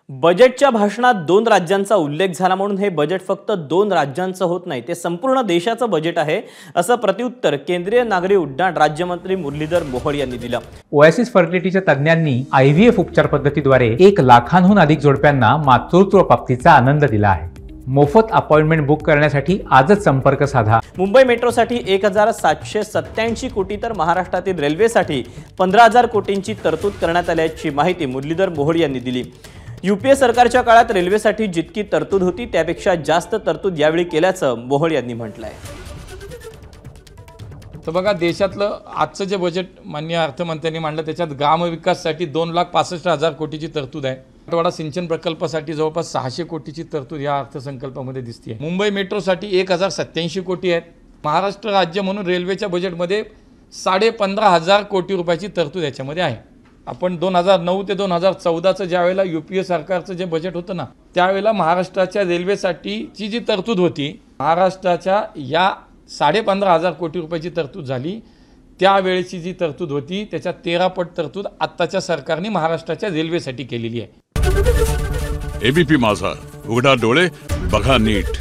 बजेटच्या भाषणात 2 राज्यांचा उल्लेख झाला म्हणून हे बजेट फक्त 2 राज्यांचं होत नाही, ते संपूर्ण देशाचं बजेट आहे, असं प्रत्युत्तर केंद्रीय नागरी उड्डाण राज्यमंत्री मुरलीधर मोहोळ यांनी दिलं। ओएसिस फर्टिलिटीच्या तज्ञांनी आयव्हीएफ उपचार पद्धतीद्वारे 1 लाखांहून अधिक जोडप्यांना मातृत्व प्राप्तीचा आनंद दिला आहे। मोफत अपॉइंटमेंट बुक करण्यासाठी आजच संपर्क साधा। मुंबई मेट्रोसाठी 1787 कोटी तर महाराष्ट्रातील रेल्वेसाठी 15000 कोटींची तरतूद करण्यात आल्याची माहिती मुरलीधर मोहोळ यांनी दिली। यूपीए सरकारच्या काळात रेल्वेसाठी जितकी तरतूद होती त्यापेक्षा जास्त तरतूद यावेळी केल्याचं मोहोळ यांनी म्हटलंय। तर बघा, देशातलं आजचं जे बजेट माननीय अर्थमंत्र्यांनी मांडलं त्याच्यात ग्रामविकासासाठी 2,65,000 कोटीची तरतूद आहे। मराठवाडा सिंचन प्रकल्पासाठी जवळपास 600 कोटीची तरतूद या अर्थसंकल्पामध्ये दिसते। मुंबई मेट्रोसाठी 1087 कोटी आहेत। महाराष्ट्र राज्य म्हणून रेल्वेच्या बजेटमध्ये 15,500 कोटी रुपयाची तरतूद याच्यामध्ये आहे। आपण 2009 ते 2014चं ज्यावेळेला यूपीए सरकारचं जे बजेट होतं ना, त्यावेळेला महाराष्ट्राच्या रेल्वेसाठीची जी तरतूद होती, महाराष्ट्राच्या या 15,500 कोटी रुपयाची तरतूद झाली। त्यावेळेची जी तरतूद होती त्याच्या 13 पट तरतूद आत्ताच्या सरकारने महाराष्ट्राच्या रेल्वेसाठी केलेली आहे। एबीपी माझा, उघडा डोळे बघा नीट।